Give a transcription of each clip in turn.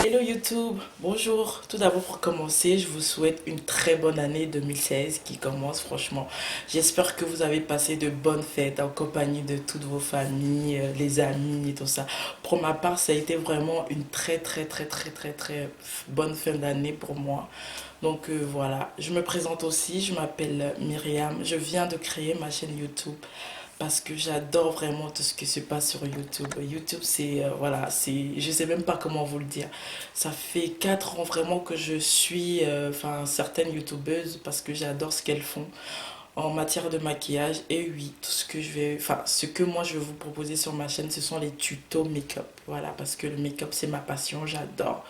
Hello YouTube, bonjour. Tout d'abord pour commencer, je vous souhaite une très bonne année 2016 qui commence franchement. J'espère que vous avez passé de bonnes fêtes en compagnie de toutes vos familles, les amis et tout ça. Pour ma part, ça a été vraiment une très bonne fin d'année pour moi. Donc voilà, je me présente aussi, je m'appelle Myriam, je viens de créer ma chaîne YouTube parce que j'adore vraiment tout ce qui se passe sur YouTube. YouTube, c'est, voilà, c'est, je sais même pas comment vous le dire. Ça fait 4 ans vraiment que je suis, enfin, certaines YouTubeuses parce que j'adore ce qu'elles font en matière de maquillage. Et oui, tout ce que je vais, enfin, ce que moi je vais vous proposer sur ma chaîne, ce sont les tutos make-up. Voilà, parce que le make-up, c'est ma passion, j'adore.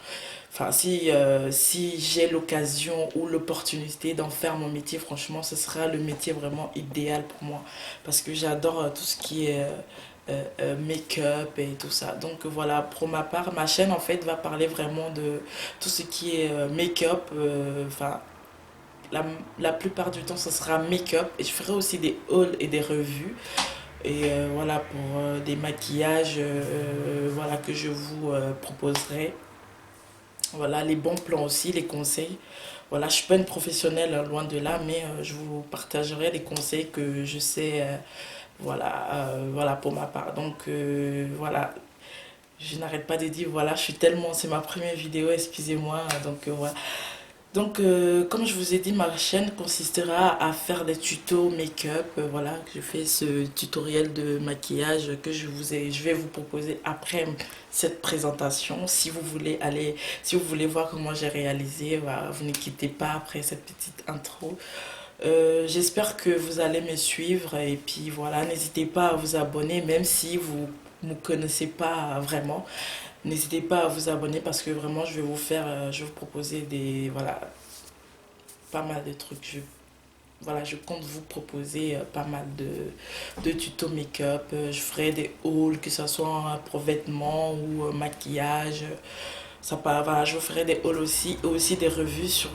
Enfin, si j'ai l'occasion ou l'opportunité d'en faire mon métier, franchement, ce sera le métier vraiment idéal pour moi. Parce que j'adore tout ce qui est make-up et tout ça. Donc voilà, pour ma part, ma chaîne en fait va parler vraiment de tout ce qui est make-up. Enfin, la, la plupart du temps, ce sera make-up. Et je ferai aussi des hauls et des revues. Et voilà, pour des maquillages voilà, que je vous proposerai. Voilà, les bons plans aussi, les conseils. Voilà, je suis pas une professionnelle, loin de là, mais je vous partagerai les conseils que je sais, voilà, voilà pour ma part. Donc voilà, je n'arrête pas de dire, voilà, je suis tellement, c'est ma première vidéo, excusez-moi. Donc voilà, donc, comme je vous ai dit, ma chaîne consistera à faire des tutos make-up. Voilà, je fais ce tutoriel de maquillage que je vais vous proposer après cette présentation. Si vous voulez aller, si vous voulez voir comment j'ai réalisé, voilà, vous ne quittez pas après cette petite intro. J'espère que vous allez me suivre et puis voilà, n'hésitez pas à vous abonner, même si vous ne me connaissez pas vraiment. N'hésitez pas à vous abonner parce que vraiment je vais vous faire, je vais vous proposer des, voilà, pas mal de trucs. Voilà, je compte vous proposer pas mal de tutos make-up. Je ferai des hauls, que ce soit pour vêtements ou maquillage. Ça part, voilà, je vous ferai des hauls aussi, et aussi des revues sur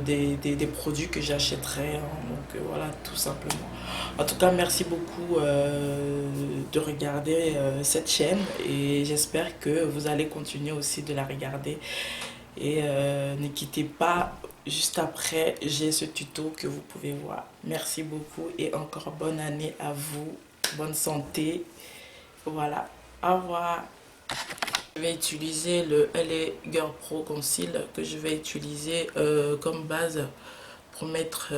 des produits que j'achèterai, hein. Donc voilà, tout simplement. En tout cas, merci beaucoup de regarder cette chaîne et j'espère que vous allez continuer aussi de la regarder. Et ne quittez pas, juste après, j'ai ce tuto que vous pouvez voir. Merci beaucoup et encore bonne année à vous. Bonne santé. Voilà. Au revoir. Je vais utiliser le LA Girl Pro Conceal que je vais utiliser comme base pour mettre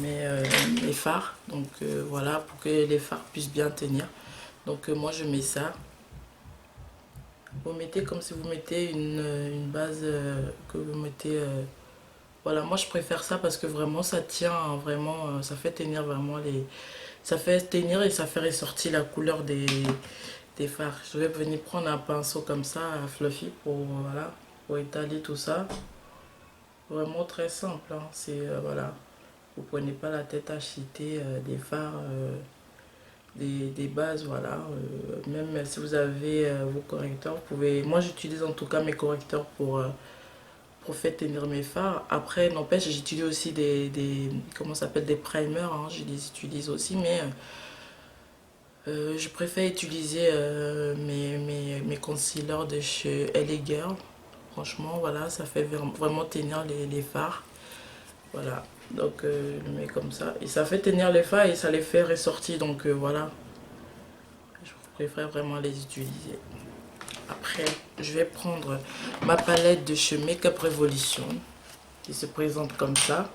mes fards. Donc voilà, pour que les fards puissent bien tenir. Donc moi je mets ça. Vous mettez comme si vous mettez une base que vous mettez. Voilà, moi je préfère ça parce que vraiment ça tient, hein, vraiment, ça fait tenir vraiment les. Ça fait tenir et ça fait ressortir la couleur des fards. Je vais venir prendre un pinceau comme ça, fluffy, voilà, pour étaler tout ça. Vraiment très simple, hein. C'est, voilà, vous prenez pas la tête à chiter des fards. Des bases, voilà. Même si vous avez vos correcteurs, vous pouvez. Moi, j'utilise en tout cas mes correcteurs pour faire tenir mes fards. Après, n'empêche, j'utilise aussi comment ça s'appelle, des primers, hein, je les utilise aussi, mais je préfère utiliser mes concealers de chez LA Girl. Franchement, voilà, ça fait vraiment tenir les fards. Voilà, donc je le mets comme ça. Et ça fait tenir les fards et ça les fait ressortir, donc voilà. Je préfère vraiment les utiliser. Après, je vais prendre ma palette de chez Makeup Revolution qui se présente comme ça.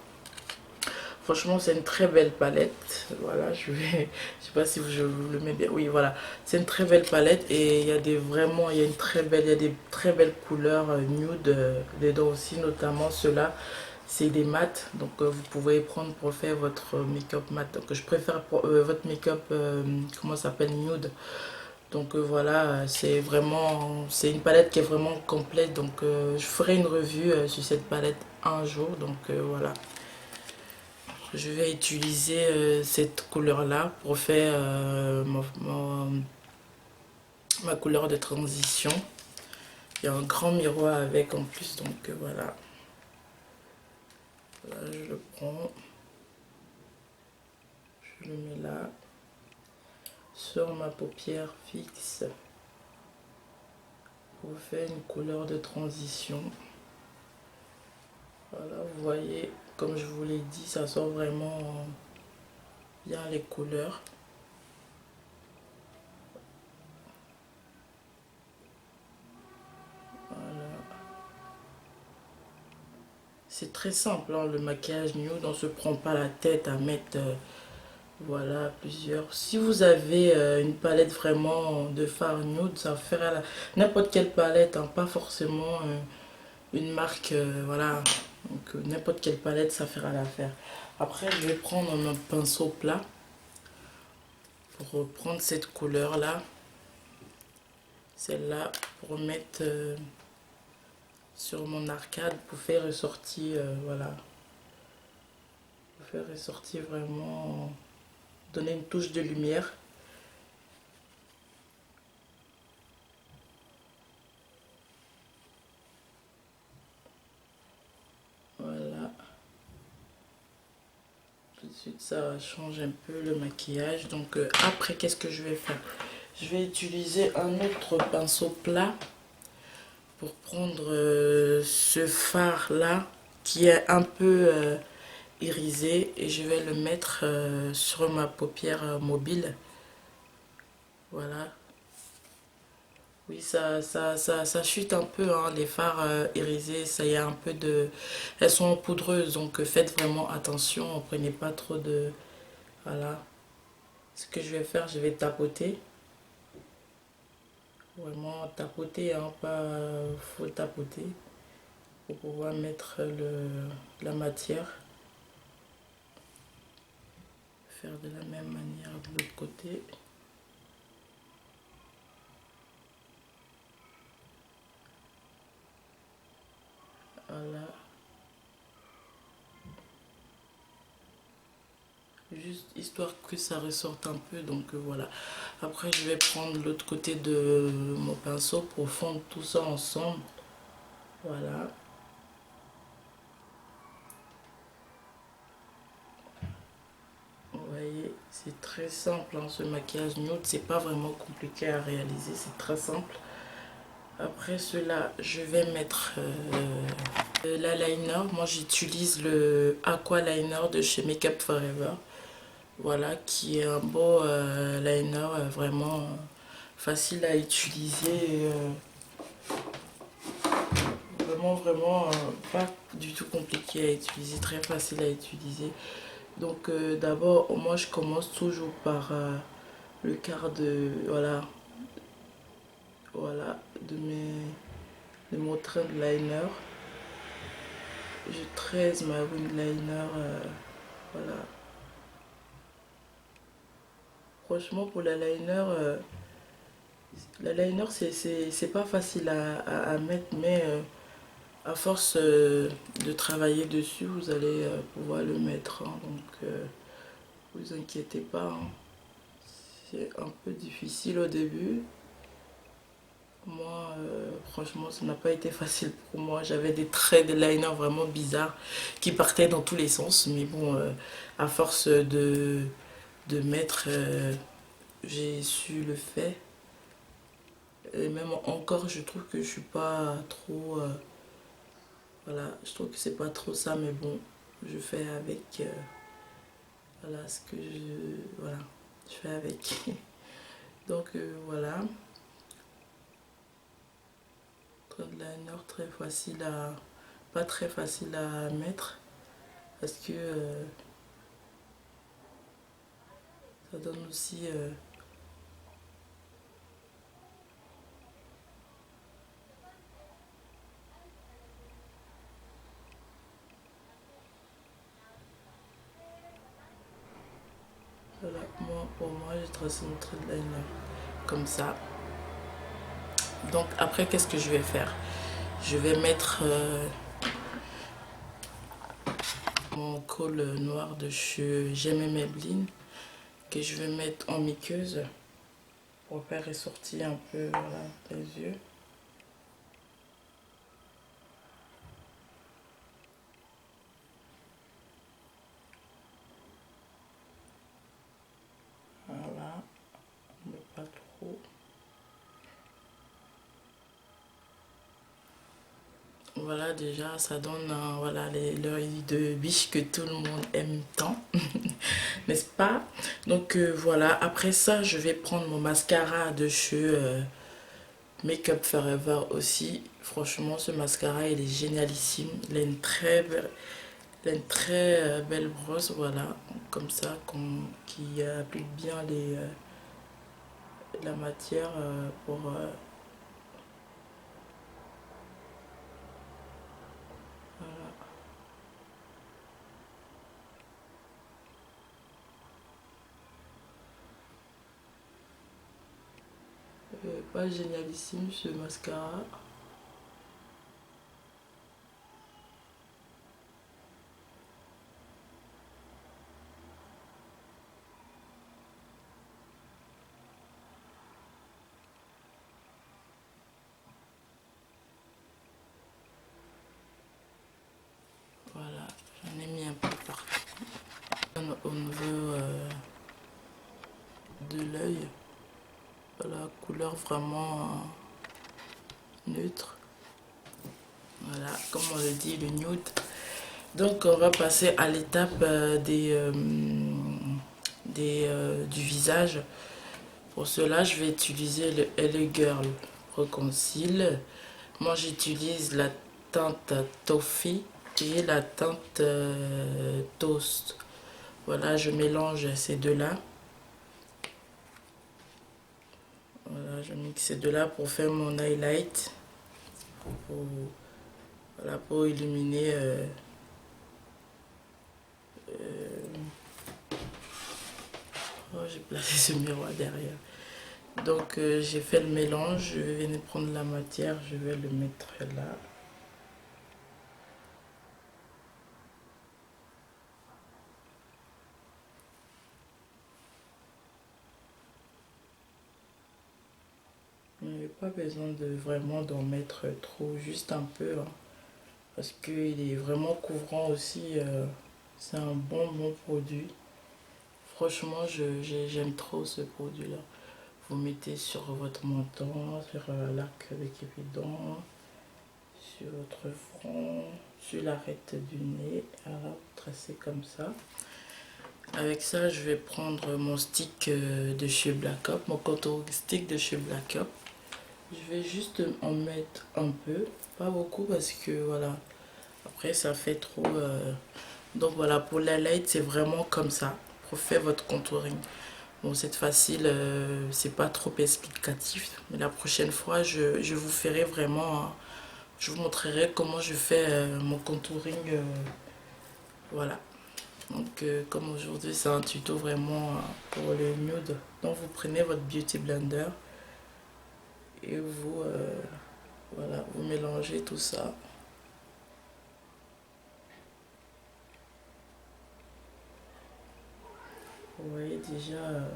Franchement, c'est une très belle palette. Voilà, je sais pas si je vous le mets bien. Oui, voilà, c'est une très belle palette et il y a il y a il y a des très belles couleurs nude dedans aussi, notamment ceux-là. C'est des mats, donc vous pouvez prendre pour faire votre make-up mat. Donc je préfère pour, votre make-up, comment ça s'appelle, nude. Donc voilà, c'est une palette qui est vraiment complète. Donc je ferai une revue sur cette palette un jour. Donc voilà, je vais utiliser cette couleur là pour faire ma couleur de transition. Il y a un grand miroir avec en plus, donc voilà. Là, je le prends, je le mets là. sur ma paupière fixe pour faire une couleur de transition. Voilà, vous voyez, comme je vous l'ai dit, ça sort vraiment bien les couleurs. Voilà. C'est très simple, hein, le maquillage nude, on se prend pas la tête à mettre voilà plusieurs. Si vous avez une palette vraiment de fard nude, ça fera n'importe quelle palette, hein, pas forcément une marque, voilà. Donc n'importe quelle palette, ça fera l'affaire. Après, je vais prendre mon pinceau plat pour reprendre cette couleur là, celle-là, pour mettre sur mon arcade pour faire ressortir, voilà, pour faire ressortir vraiment, donner une touche de lumière. Voilà, tout de suite ça change un peu le maquillage. Donc après, qu'est-ce que je vais faire? Je vais utiliser un autre pinceau plat pour prendre ce fard là qui est un peu irisé, et je vais le mettre sur ma paupière mobile. Voilà. Oui, ça chute un peu, hein, les fards irisés, ça y a un peu de... Elles sont poudreuses, donc faites vraiment attention, prenez pas trop de... Voilà. Ce que je vais faire, je vais tapoter. Vraiment tapoter, hein, pas faut tapoter pour pouvoir mettre la matière. Faire de la même manière de l'autre côté. Voilà. Juste histoire que ça ressorte un peu, donc voilà. Après, je vais prendre l'autre côté de mon pinceau pour fondre tout ça ensemble. Voilà. Vous voyez, c'est très simple, hein, ce maquillage nude. C'est pas vraiment compliqué à réaliser, c'est très simple. Après cela, je vais mettre l'eyeliner. Moi, j'utilise le Aqua Liner de chez Makeup Forever. Voilà, qui est un beau liner, vraiment facile à utiliser. Vraiment pas du tout compliqué à utiliser, très facile à utiliser. Donc d'abord, moi je commence toujours par le quart de, voilà, voilà, de mon trait de liner. Je trace ma wing liner, voilà. Franchement, pour la liner c'est pas facile à mettre, mais à force de travailler dessus, vous allez pouvoir le mettre, hein. Donc vous inquiétez pas, hein. C'est un peu difficile au début. Moi, franchement, ça n'a pas été facile pour moi. J'avais des traits de liner vraiment bizarres qui partaient dans tous les sens. Mais bon, à force de mettre, j'ai su le faire. Et même encore, je trouve que je suis pas trop... voilà, je trouve que c'est pas trop ça. Mais bon, je fais avec... voilà, ce que je... Voilà, je fais avec. Donc, voilà. De liner très facile à... Pas très facile à mettre. Parce que ça donne aussi voilà, pour moi j'ai tracé mon trait de liner comme ça. Donc après, qu'est-ce que je vais faire? Je vais mettre mon col noir de chez J'aime Maybelline, que je vais mettre en miqueuse pour faire ressortir un peu, voilà, les yeux. Voilà. voilà, déjà, ça donne voilà, l'œil de biche que tout le monde aime tant, n'est-ce pas? Donc voilà, après ça, je vais prendre mon mascara de chez Make Up Forever aussi. Franchement, ce mascara, il est génialissime. Il a une très belle brosse, voilà, comme ça, qui applique bien la matière pour... voilà. Pas génialissime ce mascara. Voilà, j'en ai mis un peu partout. Au niveau de l'œil, voilà, couleur vraiment neutre. Voilà, comme on le dit, le nude. Donc on va passer à l'étape du visage. Pour cela, je vais utiliser le LA Girl Pro Conceal. Moi, j'utilise la teinte Toffee et la teinte Toast. Voilà, je mélange ces deux-là. Voilà, je mixe ces deux-là pour faire mon highlight. Pour, voilà, pour illuminer oh, j'ai placé ce miroir derrière. Donc j'ai fait le mélange, je vais venir prendre la matière, je vais le mettre là. Il n'y a pas besoin de vraiment d'en mettre trop, juste un peu, hein, parce qu'il est vraiment couvrant aussi. C'est un bon produit. Franchement, j'aime trop ce produit-là. Vous mettez sur votre menton, sur l'arc de Cupidon, sur votre front, sur l'arête du nez. Alors, vous tracez comme ça. Avec ça, je vais prendre mon stick de chez Black Up, mon contour stick de chez Black Up. Je vais juste en mettre un peu, pas beaucoup parce que voilà, après ça fait trop. Donc voilà, pour la light, c'est vraiment comme ça, pour faire votre contouring. Bon, cette facile, c'est pas trop explicatif, mais la prochaine fois, je vous ferai vraiment, je vous montrerai comment je fais mon contouring. Voilà. Donc, comme aujourd'hui, c'est un tuto vraiment pour le nude. Donc, vous prenez votre Beauty Blender et vous, voilà, vous mélangez tout ça. Vous voyez déjà,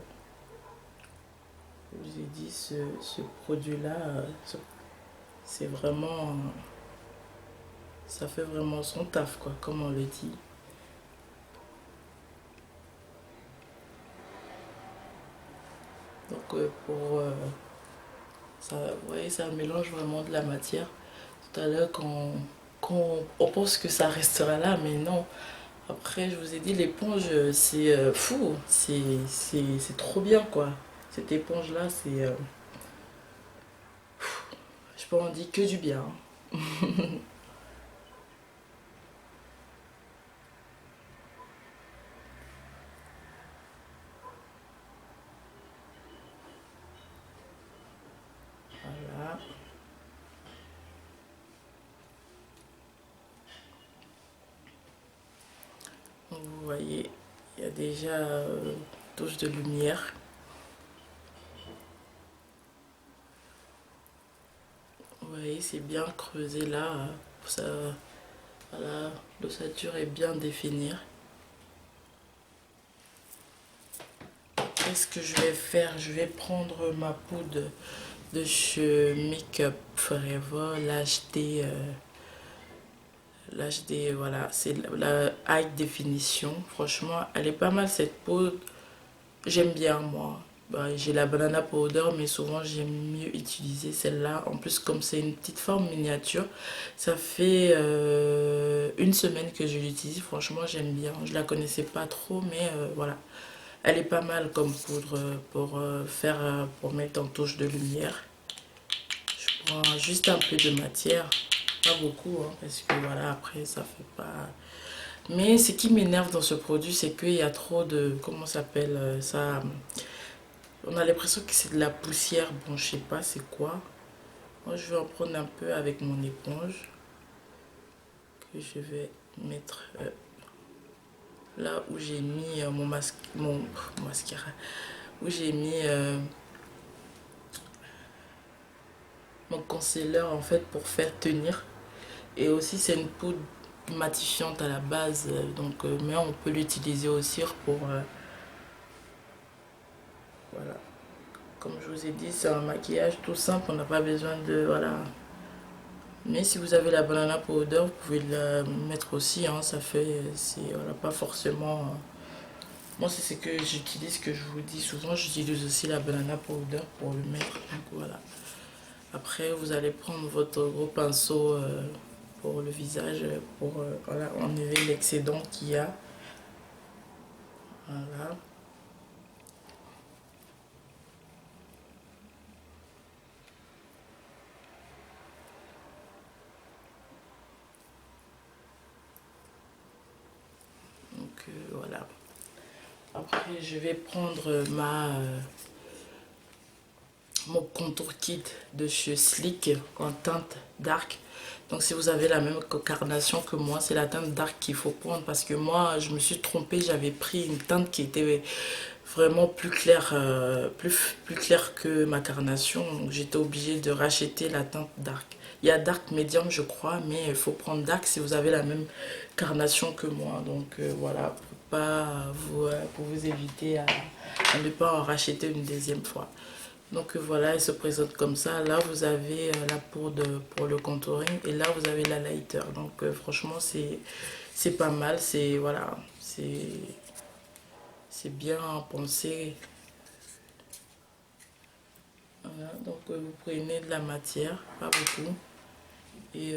je vous ai dit, ce produit-là, c'est vraiment, ça fait vraiment son taf, quoi, comme on le dit. Donc, ça, vous voyez, ça mélange vraiment de la matière. Tout à l'heure, quand on pense que ça restera là, mais non. Après, je vous ai dit, l'éponge, c'est fou. C'est trop bien, quoi. Cette éponge-là, c'est... je peux en dire que du bien, hein. Voilà. Donc, vous voyez, il y a déjà touche de lumière. Vous voyez, c'est bien creusé là. Ça, voilà, l'ossature est bien définie. Qu'est-ce que je vais faire? Je vais prendre ma poudre de chez Make Up Forever, l'HD, voilà, c'est la High Definition. Franchement, elle est pas mal cette poudre. J'aime bien, moi. Bah, j'ai la banana powder, mais souvent j'aime mieux utiliser celle-là. En plus, comme c'est une petite forme miniature, ça fait une semaine que je l'utilise. Franchement, j'aime bien. Je la connaissais pas trop, mais voilà. Elle est pas mal comme poudre pour pour mettre en touche de lumière. Je prends juste un peu de matière, pas beaucoup, hein, parce que voilà, après ça fait pas. Mais ce qui m'énerve dans ce produit, c'est qu'il y a trop de, comment ça s'appelle ça. On a l'impression que c'est de la poussière. Bon, je sais pas c'est quoi. Moi, je vais en prendre un peu avec mon éponge que je vais mettre là où j'ai mis mon mascara, où j'ai mis mon concealer en fait pour faire tenir. Et aussi, c'est une poudre matifiante à la base, donc mais on peut l'utiliser aussi pour voilà. Comme je vous ai dit, c'est un maquillage tout simple, on n'a pas besoin de voilà. Mais si vous avez la banana powder, vous pouvez la mettre aussi, hein, ça fait, c'est voilà, pas forcément. Moi, c'est ce que j'utilise, que je vous dis souvent, j'utilise aussi la banana powder pour le mettre. Donc voilà. Après, vous allez prendre votre gros pinceau pour le visage, pour voilà, enlever l'excédent qu'il y a. Voilà. Donc voilà. Après, je vais prendre mon contour kit de chez Sleek en teinte dark. Donc si vous avez la même carnation que moi, c'est la teinte dark qu'il faut prendre, parce que moi je me suis trompée, j'avais pris une teinte qui était vraiment plus claire, plus claire que ma carnation. Donc j'étais obligée de racheter la teinte dark. Il y a dark médium je crois, mais il faut prendre dark si vous avez la même carnation que moi. Donc voilà, pour vous éviter à ne pas en racheter une deuxième fois. Donc voilà, elle se présente comme ça. Là, vous avez la poudre pour le contouring et là, vous avez la lighter. Donc franchement, c'est pas mal. C'est voilà, c'est bien pensé. Voilà, donc vous prenez de la matière, pas beaucoup. Et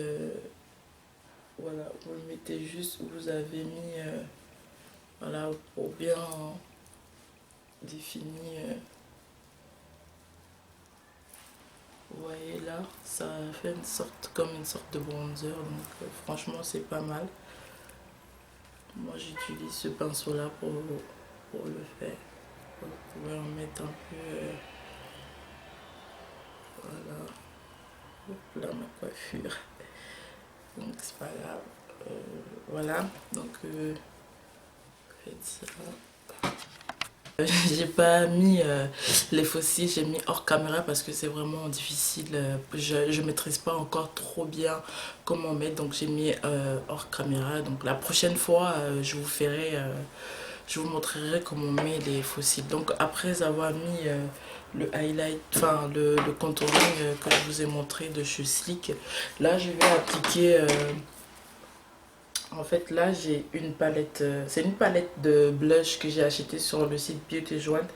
voilà, vous le mettez juste où vous avez mis, voilà, pour bien définir. Vous voyez là, ça fait comme une sorte de bronzer, donc franchement c'est pas mal. Moi j'utilise ce pinceau là pour le faire. Vous pouvez en mettre un peu, voilà, hop là ma coiffure. Donc c'est pas grave. Voilà, donc faites ça. J'ai pas mis les fossiles, j'ai mis hors caméra parce que c'est vraiment difficile. Je maîtrise pas encore trop bien comment mettre, donc j'ai mis hors caméra. Donc la prochaine fois, je vous montrerai comment on met les fossiles. Donc après avoir mis le highlight, enfin le contouring que je vous ai montré de chez Sleek, là je vais appliquer. En fait, là, j'ai une palette. C'est une palette de blush que j'ai acheté sur le site Beauty Joint,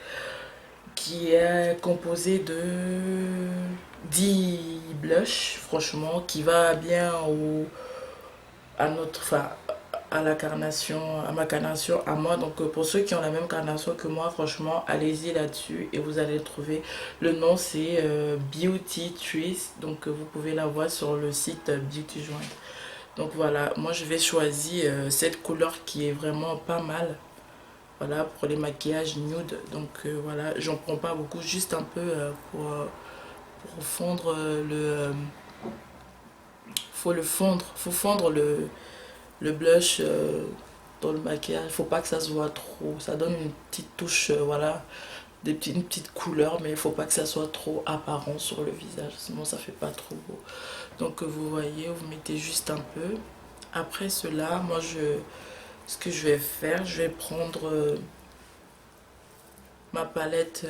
qui est composée de 10 blushs, franchement, qui va bien à notre, enfin, à la carnation, à ma carnation, à moi. Donc, pour ceux qui ont la même carnation que moi, franchement, allez-y là-dessus et vous allez trouver. Le nom, c'est Beauty Trees. Donc, vous pouvez la voir sur le site Beauty Joint. Donc voilà, moi je vais choisir cette couleur qui est vraiment pas mal. Voilà, pour les maquillages nude. Donc voilà, j'en prends pas beaucoup, juste un peu pour fondre faut fondre le blush dans le maquillage. Faut pas que ça se voit trop. Ça donne une petite touche, voilà, une petite couleur, mais il faut pas que ça soit trop apparent sur le visage. Sinon ça fait pas trop beau. Donc vous voyez, vous mettez juste un peu. Après cela, moi ce que je vais faire, je vais prendre ma palette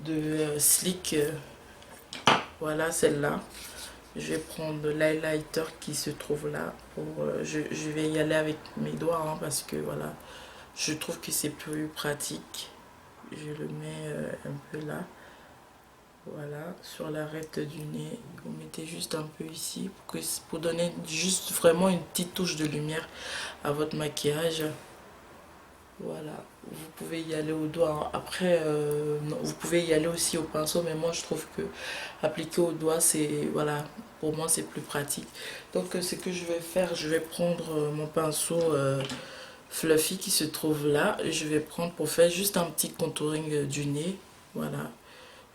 de Sleek, voilà celle-là. Je vais prendre l'highlighter qui se trouve là. Je vais y aller avec mes doigts hein, parce que voilà, je trouve que c'est plus pratique. je le mets un peu là. Voilà, sur l'arête du nez. Vous mettez juste un peu ici pour donner juste vraiment une petite touche de lumière à votre maquillage. Voilà, vous pouvez y aller au doigt. Après, non, vous pouvez y aller aussi au pinceau, mais moi je trouve que appliquer au doigt, c'est, voilà, pour moi c'est plus pratique. Donc ce que je vais faire, je vais prendre mon pinceau fluffy qui se trouve là. Et je vais prendre pour faire juste un petit contouring du nez. Voilà,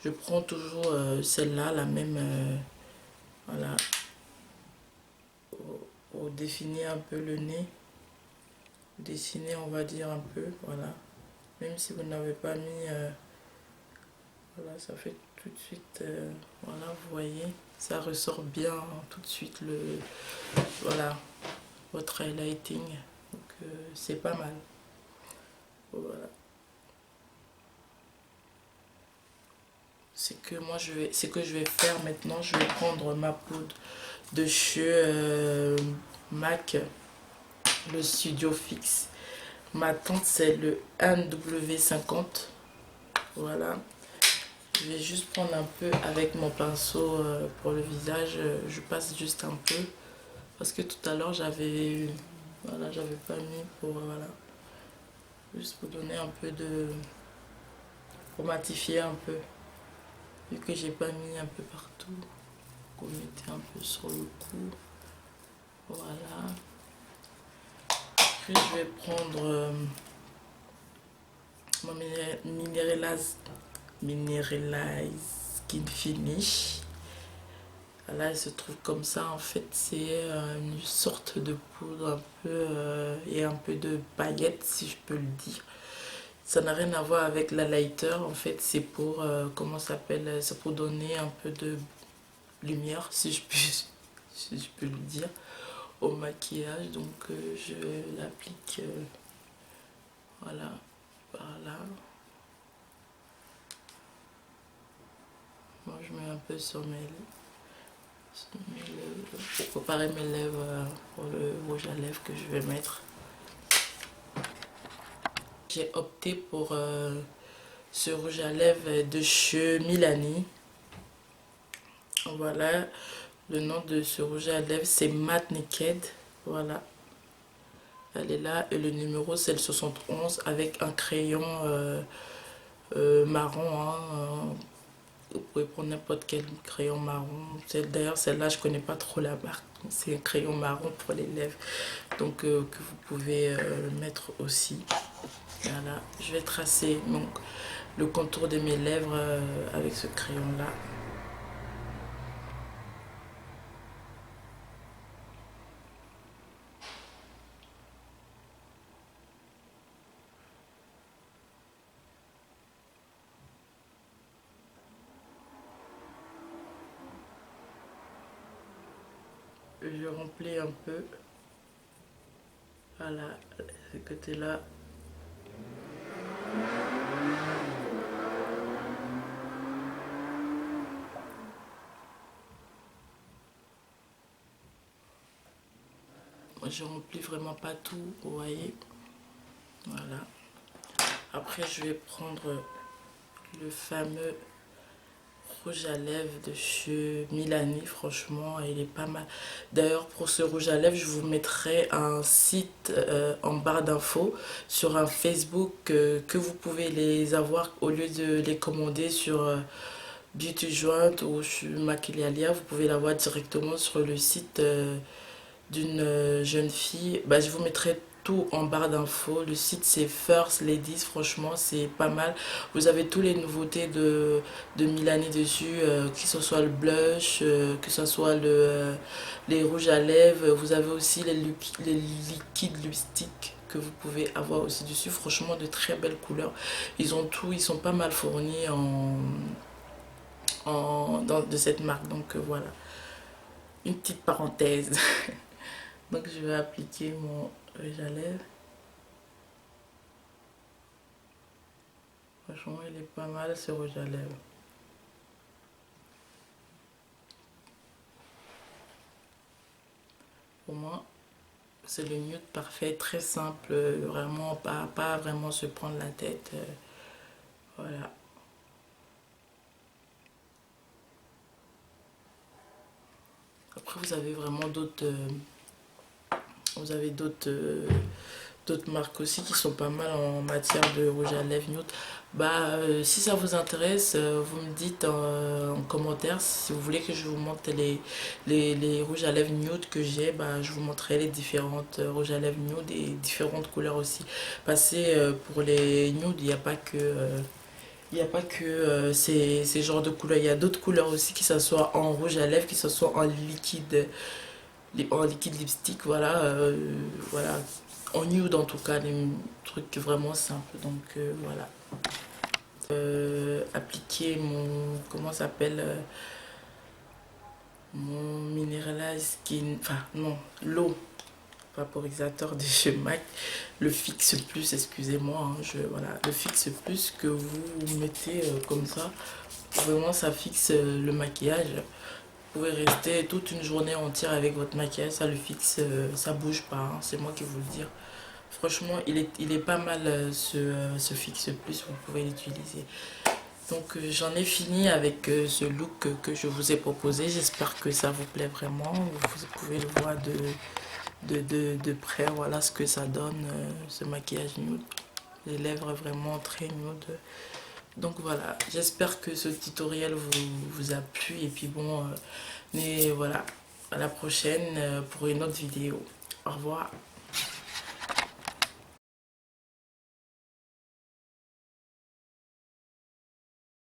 je prends toujours celle-là, la même, voilà, pour définir un peu le nez. Dessiner, on va dire un peu, voilà. Même si vous n'avez pas mis, voilà, ça fait tout de suite, voilà, vous voyez, ça ressort bien tout de suite voilà, votre highlighting. Donc c'est pas mal. Voilà. C'est que je vais faire maintenant, je vais prendre ma poudre de chez MAC, le Studio Fix. Ma teinte c'est le NW50. Voilà. Je vais juste prendre un peu avec mon pinceau pour le visage. Je passe juste un peu. Parce que tout à l'heure, voilà, j'avais pas mis pour, voilà. Juste pour donner un peu de... Pour matifier un peu. Vu que j'ai pas mis un peu partout. Vous mettez un peu sur le cou. Voilà. Puis je vais prendre mon Mineralize Skin Finish. Là, elle se trouve comme ça. En fait, c'est une sorte de poudre un peu et un peu de paillettes, si je peux le dire. Ça n'a rien à voir avec la lighter. En fait, c'est pour comment ça s'appelle? C'est pour donner un peu de lumière, si je peux le dire, au maquillage. Donc, je l'applique, voilà, par là. Moi, je mets un peu sur mes lèvres, pour préparer mes lèvres pour le rouge à lèvres que je vais mettre. J'ai opté pour ce rouge à lèvres de chez Milani. Voilà, le nom de ce rouge à lèvres c'est Matte Naked. Voilà, elle est là et le numéro c'est le 71 avec un crayon marron. Hein. Vous pouvez prendre n'importe quel crayon marron. D'ailleurs, celle-là, je connais pas trop la marque. C'est un crayon marron pour les lèvres. Donc, que vous pouvez mettre aussi. Voilà, je vais tracer donc, le contour de mes lèvres avec ce crayon-là. Je remplis un peu. Voilà, ce côté-là. Je remplis vraiment pas tout, vous voyez. Voilà. Après, je vais prendre le fameux rouge à lèvres de chez Milani. Franchement, il est pas mal. D'ailleurs, pour ce rouge à lèvres, je vous mettrai un site en barre d'infos sur un Facebook que vous pouvez les avoir au lieu de les commander sur Beauty Joint ou sur Maquillalia. Vous pouvez l'avoir directement sur le site d'une jeune fille. Bah, je vous mettrai tout en barre d'infos. Le site c'est First Ladies, franchement c'est pas mal. Vous avez toutes les nouveautés de Milani dessus, que ce soit le blush, que ce soit les rouges à lèvres. Vous avez aussi les liquides lipstick que vous pouvez avoir aussi dessus. Franchement de très belles couleurs. Ils ont tout, ils sont pas mal fournis de cette marque. Donc voilà, une petite parenthèse. Donc je vais appliquer mon rouge à lèvres. Franchement, il est pas mal ce rouge à lèvres. Pour moi, c'est le nude parfait, très simple, vraiment pas vraiment se prendre la tête. Voilà. Après, vous avez vraiment d'autres... vous avez d'autres marques aussi qui sont pas mal en matière de rouge à lèvres nude. Si ça vous intéresse, vous me dites en commentaire si vous voulez que je vous montre les rouges à lèvres nude que j'ai. Je vous montrerai les différentes rouges à lèvres nude et différentes couleurs aussi. Pour les nudes, il n'y a pas que ces genres de couleurs. Il y a d'autres couleurs aussi, que ce soit en rouge à lèvres, que ce soit en liquide lipstick, voilà, voilà, en nude en tout cas, des trucs vraiment simples. Donc voilà. Appliquer mon, comment ça s'appelle, mon Mineralize Skin, enfin non, l'eau vaporisateur de chez MAC, le fixe plus, excusez-moi, hein, voilà, le fixe plus que vous mettez comme ça, vraiment ça fixe le maquillage. Vous pouvez rester toute une journée entière avec votre maquillage, ça le fixe, ça bouge pas, hein, c'est moi qui vous le dire. Franchement, il est pas mal ce fixe plus, vous pouvez l'utiliser. Donc j'en ai fini avec ce look que je vous ai proposé. J'espère que ça vous plaît vraiment. Vous pouvez le voir de près, voilà ce que ça donne, ce maquillage nude. Les lèvres vraiment très nude. Donc voilà, j'espère que ce tutoriel vous a plu. Et puis bon, mais voilà, à la prochaine pour une autre vidéo. Au revoir.